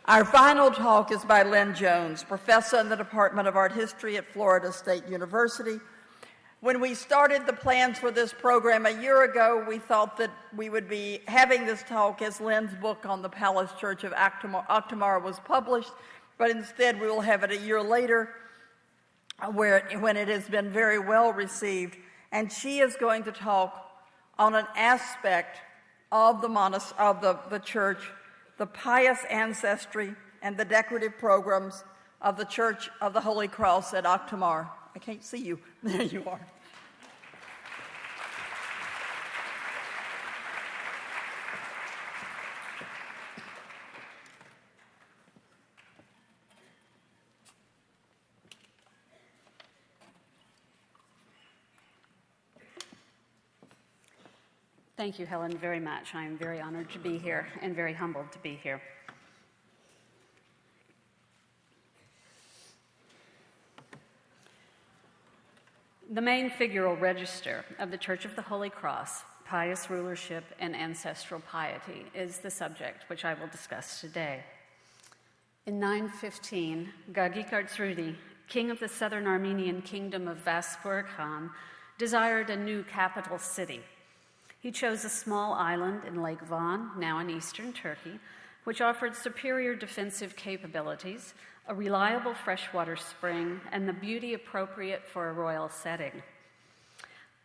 Our final talk is by Lynn Jones, professor in the Department of Art History at Florida State University. When we started the plans for this program a year ago, we thought that we would be having this talk as Lynn's book on the Palace Church of Akhtamar was published, but instead we will have it a year later when it has been very well received. And she is going to talk on an aspect of the church, the pious ancestry and the decorative programs of the Church of the Holy Cross at Akhtamar. I can't see you. There you are. Thank you, Helen, very much. I am very honored to be here and very humbled to be here. The main figural register of the Church of the Holy Cross, pious rulership and ancestral piety, is the subject which I will discuss today. In 915, Gagik Artsrudi, king of the southern Armenian kingdom of Vaspur Khan, desired a new capital city. He chose a small island in Lake Van, now in eastern Turkey, which offered superior defensive capabilities, a reliable freshwater spring, and the beauty appropriate for a royal setting.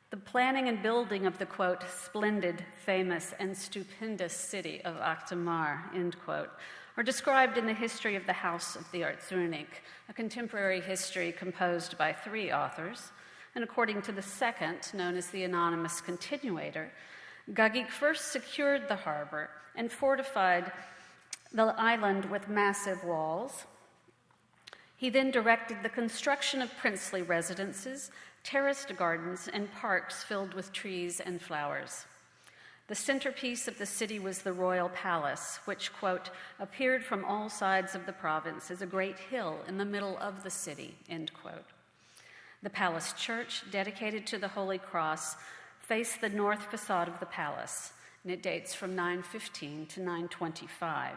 The planning and building of the, quote, splendid, famous, and stupendous city of Akhtamar, end quote, are described in the history of the House of the Artsrunik, a contemporary history composed by 3 authors. And according to the second, known as the anonymous continuator, Gagik first secured the harbor and fortified the island with massive walls. He then directed the construction of princely residences, terraced gardens, and parks filled with trees and flowers. The centerpiece of the city was the royal palace, which, quote, appeared from all sides of the province as a great hill in the middle of the city, end quote. The palace church, dedicated to the Holy Cross, faced the north facade of the palace, and it dates from 915 to 925.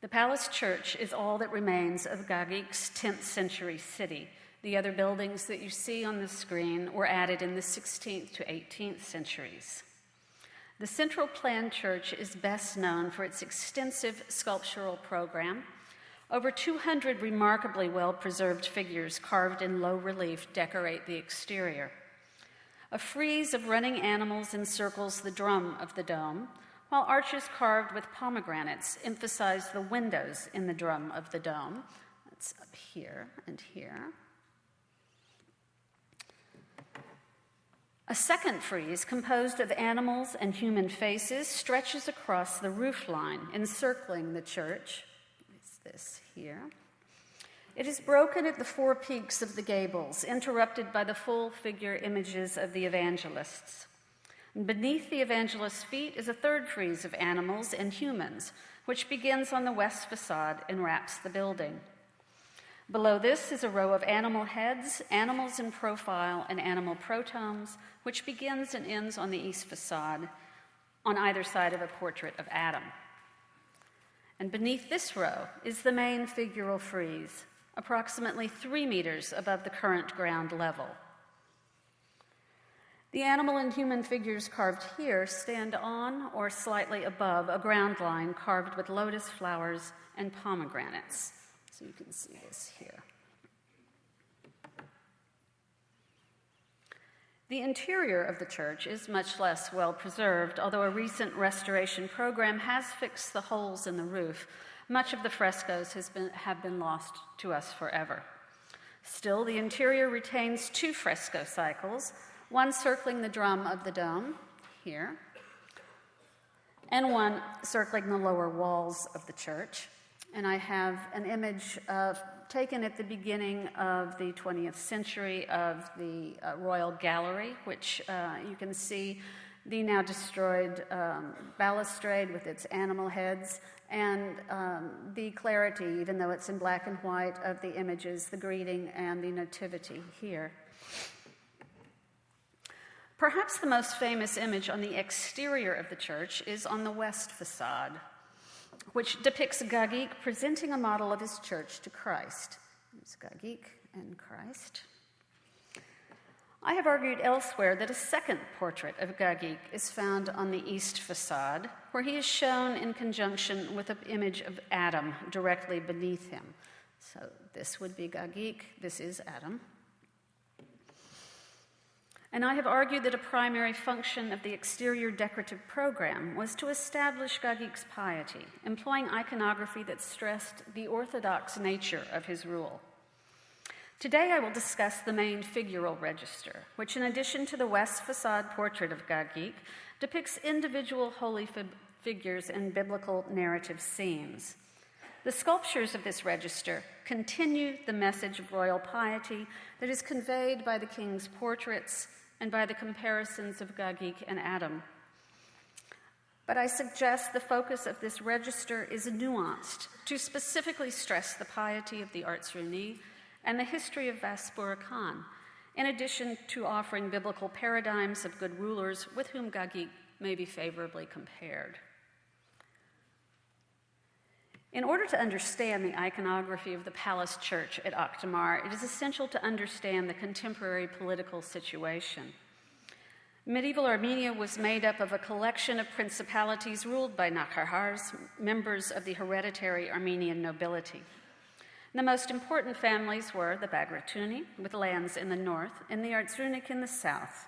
The palace church is all that remains of Gagik's 10th century city. The other buildings that you see on the screen were added in the 16th to 18th centuries. The central planned church is best known for its extensive sculptural program. Over 200 remarkably well-preserved figures carved in low relief decorate the exterior. A frieze of running animals encircles the drum of the dome, while arches carved with pomegranates emphasize the windows in the drum of the dome. That's up here and here. A second frieze, composed of animals and human faces, stretches across the roofline, encircling the church. This here. It is broken at the 4 peaks of the gables, interrupted by the full figure images of the evangelists. And beneath the evangelist's feet is a third frieze of animals and humans, which begins on the west facade and wraps the building. Below this is a row of animal heads, animals in profile, and animal protomes, which begins and ends on the east facade, on either side of a portrait of Adam. And beneath this row is the main figural frieze, approximately 3 meters above the current ground level. The animal and human figures carved here stand on or slightly above a ground line carved with lotus flowers and pomegranates. So you can see this here. The interior of the church is much less well preserved, although a recent restoration program has fixed the holes in the roof. Much of the frescoes have been lost to us forever. Still, the interior retains 2 fresco cycles, one circling the drum of the dome, here, and one circling the lower walls of the church. And I have an image taken at the beginning of the 20th century of the Royal Gallery, which you can see the now destroyed balustrade with its animal heads, and the clarity, even though it's in black and white, of the images, the greeting and the nativity here. Perhaps the most famous image on the exterior of the church is on the west facade. which depicts Gagik presenting a model of his church to Christ. It's Gagik and Christ. I have argued elsewhere that a second portrait of Gagik is found on the east facade, where he is shown in conjunction with an image of Adam directly beneath him. So this would be Gagik, this is Adam. And I have argued that a primary function of the exterior decorative program was to establish Gagik's piety, employing iconography that stressed the orthodox nature of his rule. Today I will discuss the main figural register, which in addition to the west facade portrait of Gagik, depicts individual holy figures and biblical narrative scenes. The sculptures of this register continue the message of royal piety that is conveyed by the king's portraits and by the comparisons of Gagik and Adam. But I suggest the focus of this register is nuanced to specifically stress the piety of the Artsruni and the history of Vaspura Khan, in addition to offering biblical paradigms of good rulers with whom Gagik may be favorably compared. In order to understand the iconography of the palace church at Akhtamar, it is essential to understand the contemporary political situation. Medieval Armenia was made up of a collection of principalities ruled by Nakharhars, members of the hereditary Armenian nobility. The most important families were the Bagratuni, with lands in the north, and the Artsrunik in the south.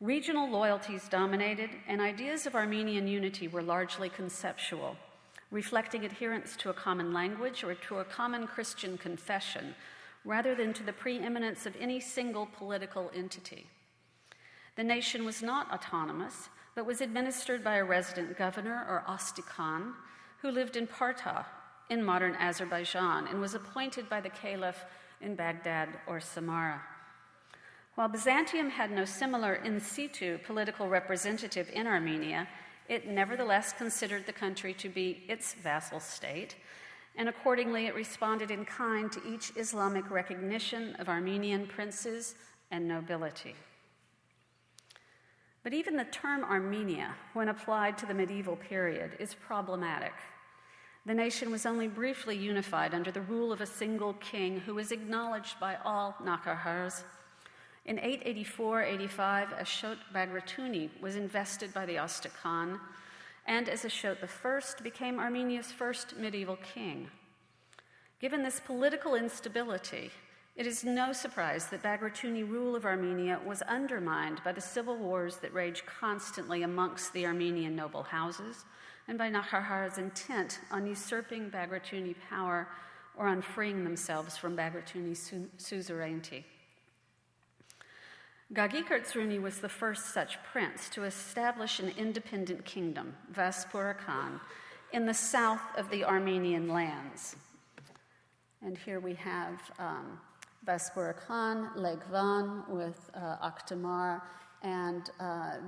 Regional loyalties dominated, and ideas of Armenian unity were largely conceptual, reflecting adherence to a common language or to a common Christian confession, rather than to the preeminence of any single political entity. The nation was not autonomous, but was administered by a resident governor, or Ostikhan, who lived in Parta, in modern Azerbaijan, and was appointed by the caliph in Baghdad or Samarra. While Byzantium had no similar in situ political representative in Armenia, it nevertheless considered the country to be its vassal state, and accordingly it responded in kind to each Islamic recognition of Armenian princes and nobility. But even the term Armenia, when applied to the medieval period, is problematic. The nation was only briefly unified under the rule of a single king who was acknowledged by all Nakharhars. In 884-85, Ashot Bagratuni was invested by the Ostikhan, and as Ashot I became Armenia's first medieval king. Given this political instability, it is no surprise that Bagratuni rule of Armenia was undermined by the civil wars that raged constantly amongst the Armenian noble houses, and by Nakharhar's intent on usurping Bagratuni power or on freeing themselves from Bagratuni's suzerainty. Gagik Artsruni was the first such prince to establish an independent kingdom, Vaspura Khan, in the south of the Armenian lands. And here we have Vaspura Khan, Legvan with Akhtamar, and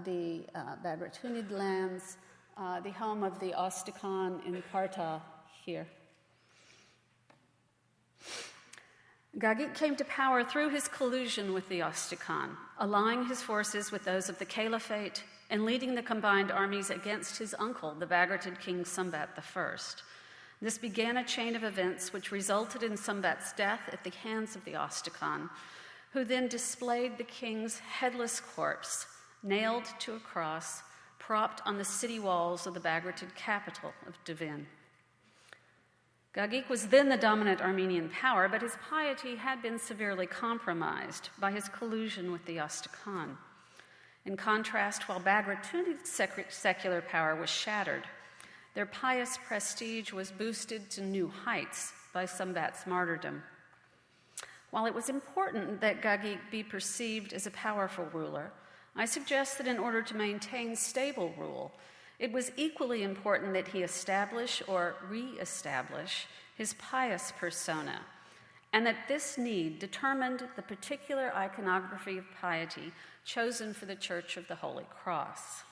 the Bagratuni lands, the home of the Ostikhan in Parta here. Gagik came to power through his collusion with the Ostikhan, allying his forces with those of the Caliphate and leading the combined armies against his uncle, the Bagratid king Sumbat I. This began a chain of events which resulted in Sumbat's death at the hands of the Ostikhan, who then displayed the king's headless corpse, nailed to a cross, propped on the city walls of the Bagratid capital of Devin. Gagik was then the dominant Armenian power, but his piety had been severely compromised by his collusion with the Ostikhan. In contrast, while Bagratuni's secular power was shattered, their pious prestige was boosted to new heights by Sumbat's martyrdom. While it was important that Gagik be perceived as a powerful ruler, I suggest that in order to maintain stable rule, it was equally important that he establish or re-establish his pious persona, and that this need determined the particular iconography of piety chosen for the Church of the Holy Cross.